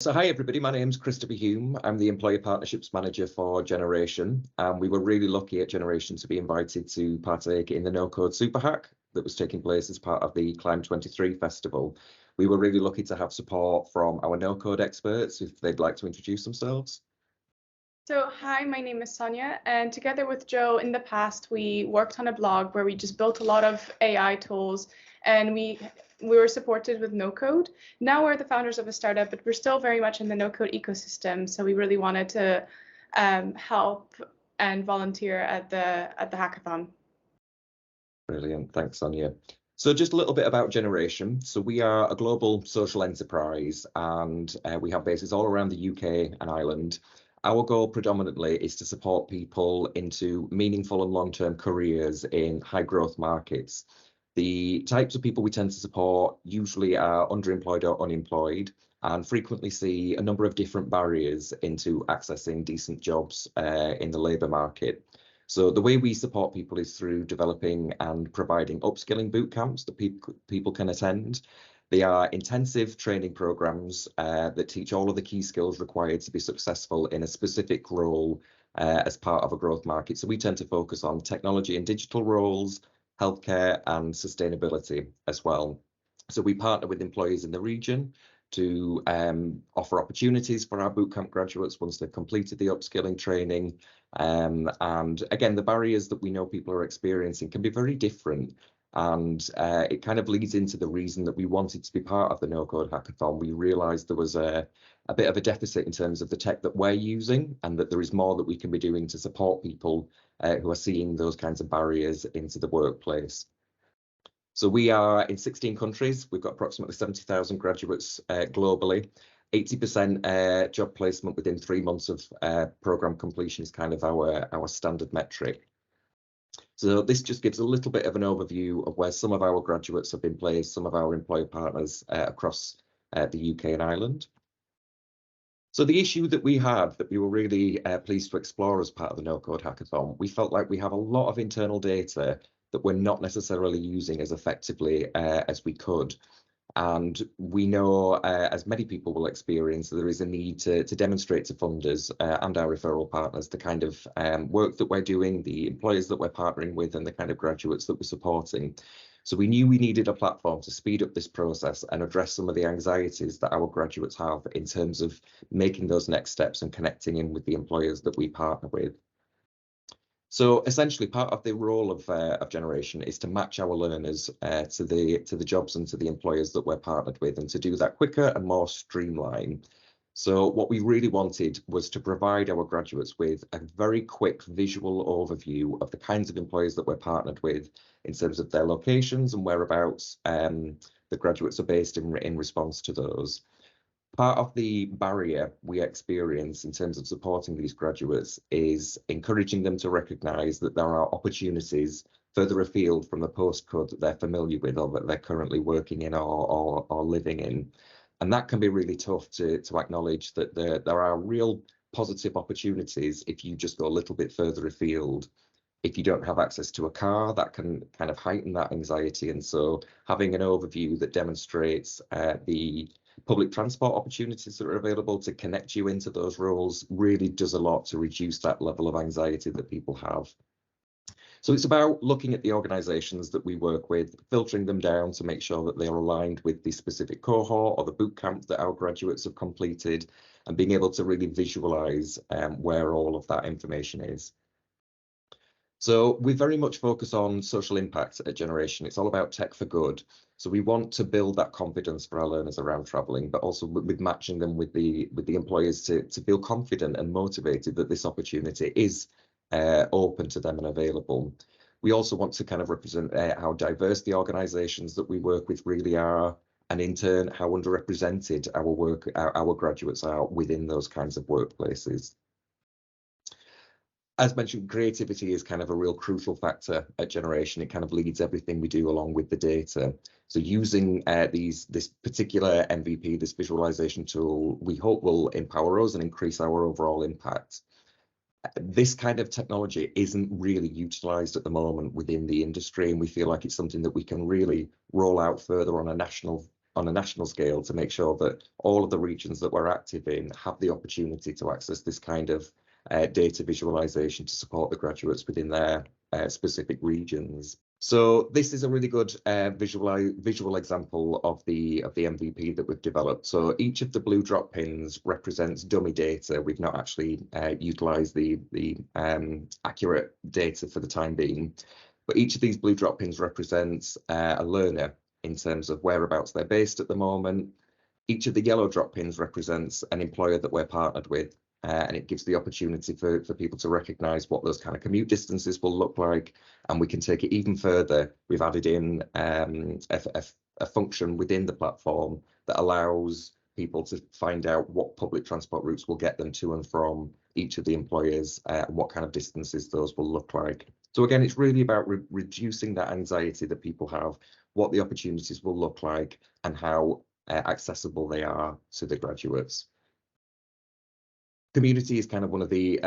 So hi everybody, my name's Christopher Hume. I'm the Employer Partnerships Manager for Generation. We were really lucky at Generation to be invited to partake in the No Code Super Hack that was taking place as part of the Climb 23 festival. We were really lucky to have support from our no code experts if they'd like to introduce themselves. So hi, my name is Sonia, and together with Joe in the past, we worked on a blog where we just built a lot of AI tools, and we were supported with no code. Now we're the founders of a startup, but we're still very much in the no code ecosystem. So we really wanted to help and volunteer at the hackathon. Brilliant, thanks Sonia. So just a little bit about Generation. So we are a global social enterprise, and we have bases all around the UK and Ireland. Our goal predominantly is to support people into meaningful and long-term careers in high growth markets. The types of people we tend to support usually are underemployed or unemployed, and frequently see a number of different barriers into accessing decent jobs in the labour market. So the way we support people is through developing and providing upskilling boot camps that people can attend. They are intensive training programs that teach all of the key skills required to be successful in a specific role as part of a growth market. So we tend to focus on technology and digital roles, healthcare and sustainability as well. So we partner with employers in the region to offer opportunities for our bootcamp graduates once they've completed the upskilling training. And again, the barriers that we know people are experiencing can be very different. And it kind of leads into the reason that we wanted to be part of the No Code Hackathon. We realized there was a bit of a deficit in terms of the tech that we're using, and that there is more that we can be doing to support people who are seeing those kinds of barriers into the workplace. So we are in 16 countries. We've got approximately 70,000 graduates globally. 80% job placement within 3 months of program completion is kind of our standard metric. So this just gives a little bit of an overview of where some of our graduates have been placed, some of our employer partners across the UK and Ireland. So the issue that we had that we were really pleased to explore as part of the No Code Hackathon, we felt like we have a lot of internal data that we're not necessarily using as effectively as we could. And we know, as many people will experience, there is a need to demonstrate to funders and our referral partners the kind of work that we're doing, the employers that we're partnering with, and the kind of graduates that we're supporting. So we knew we needed a platform to speed up this process and address some of the anxieties that our graduates have in terms of making those next steps and connecting in with the employers that we partner with. So essentially, part of the role of Generation is to match our learners to the jobs and to the employers that we're partnered with, and to do that quicker and more streamlined. So what we really wanted was to provide our graduates with a very quick visual overview of the kinds of employers that we're partnered with in terms of their locations and whereabouts the graduates are based in response to those. Part of the barrier we experience in terms of supporting these graduates is encouraging them to recognise that there are opportunities further afield from the postcode that they're familiar with or that they're currently working in or living in. And that can be really tough to acknowledge that there are real positive opportunities if you just go a little bit further afield. If you don't have access to a car, that can kind of heighten that anxiety. And so having an overview that demonstrates the public transport opportunities that are available to connect you into those roles really does a lot to reduce that level of anxiety that people have. So it's about looking at the organisations that we work with, filtering them down to make sure that they are aligned with the specific cohort or the bootcamp that our graduates have completed, and being able to really visualise where all of that information is. So we very much focus on social impact at Generation. It's all about tech for good. So we want to build that confidence for our learners around travelling, but also with matching them with the employers to feel confident and motivated that this opportunity is open to them and available. We also want to kind of represent how diverse the organisations that we work with really are, and in turn how underrepresented our graduates are within those kinds of workplaces. As mentioned, creativity is kind of a real crucial factor at Generation. It kind of leads everything we do along with the data. So using this particular MVP, this visualization tool, we hope will empower us and increase our overall impact. This kind of technology isn't really utilized at the moment within the industry, and we feel like it's something that we can really roll out further on a national on a national scale to make sure that all of the regions that we're active in have the opportunity to access this kind of data visualization to support the graduates within their specific regions. So this is a really good visual example of the MVP that we've developed. So each of the blue drop pins represents dummy data. We've not actually utilized the accurate data for the time being, but each of these blue drop pins represents a learner in terms of whereabouts they're based at the moment. Each of the yellow drop pins represents an employer that we're partnered with. And it gives the opportunity for people to recognise what those kind of commute distances will look like. And we can take it even further. We've added in a function within the platform that allows people to find out what public transport routes will get them to and from each of the employers and what kind of distances those will look like. So again, it's really about reducing that anxiety that people have, what the opportunities will look like and how accessible they are to the graduates. Community is kind of one of the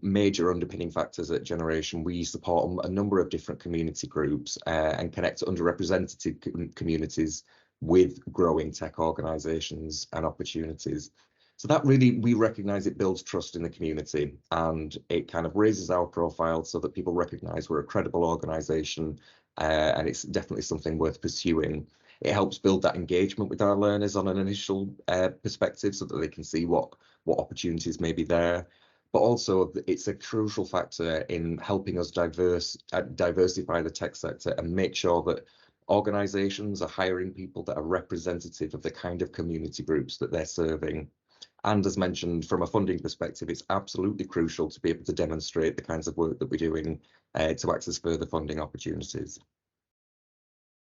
major underpinning factors at Generation. We support a number of different community groups and connect underrepresented communities with growing tech organisations and opportunities. So that really, we recognise it builds trust in the community and it kind of raises our profile so that people recognise we're a credible organisation and it's definitely something worth pursuing. It helps build that engagement with our learners on an initial perspective so that they can see what opportunities may be there. But also it's a crucial factor in helping us diversify the tech sector and make sure that organisations are hiring people that are representative of the kind of community groups that they're serving. And as mentioned, from a funding perspective, it's absolutely crucial to be able to demonstrate the kinds of work that we're doing to access further funding opportunities.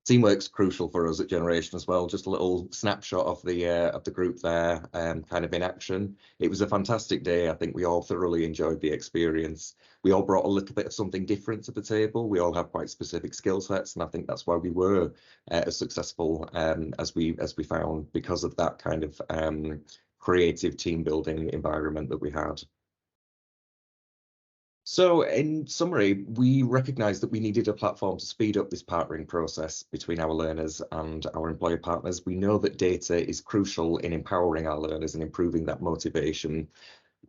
Teamwork's crucial for us at Generation as well. Just a little snapshot of the group there, kind of in action. It was a fantastic day. I think we all thoroughly enjoyed the experience. We all brought a little bit of something different to the table. We all have quite specific skill sets, and I think that's why we were as successful as we found, because of that kind of creative team building environment that we had. So in summary, we recognised that we needed a platform to speed up this partnering process between our learners and our employer partners. We know that data is crucial in empowering our learners and improving that motivation.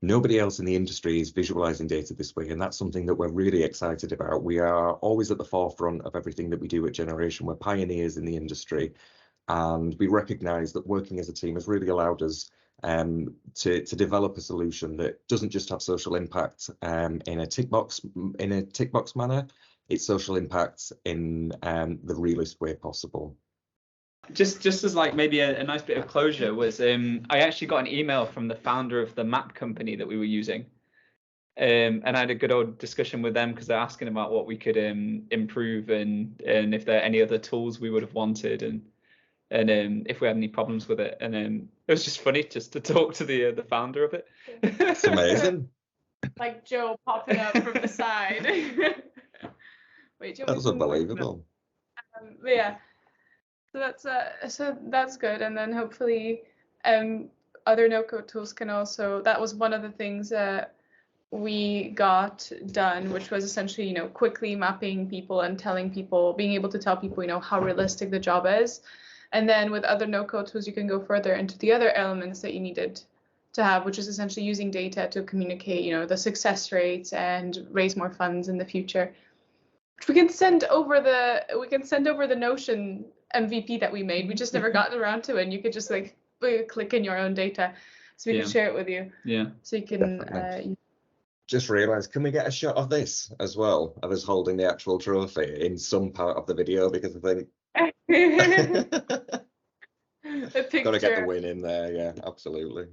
Nobody else in the industry is visualising data this way, and that's something that we're really excited about. We are always at the forefront of everything that we do at Generation. We're pioneers in the industry, and we recognise that working as a team has really allowed us to develop a solution that doesn't just have social impact in a tick box manner. It's social impact in the realest way possible. Just as like maybe a nice bit of closure was I actually got an email from the founder of the map company that we were using, and I had a good old discussion with them because they're asking about what we could improve and if there are any other tools we would have wanted and if we had any problems with it. And it was just funny just to talk to the founder of it. It's amazing. Like Joe popping up from the side. Wait, Joe, that's unbelievable. Yeah, so that's good. And then hopefully other no-code tools can also, that was one of the things that we got done, which was essentially, quickly mapping people and telling people, being able to tell people, how realistic the job is. And then with other no-code tools, you can go further into the other elements that you needed to have, which is essentially using data to communicate, the success rates and raise more funds in the future. Which we can send over the Notion MVP that we made. We just never gotten around to it. And you could just like click in your own data, so we can share it with you. Yeah. So you can. Just realised, can we get a shot of this as well? Of us holding the actual trophy in some part of the video, because I think. A picture. Got to get the win in there, yeah, absolutely.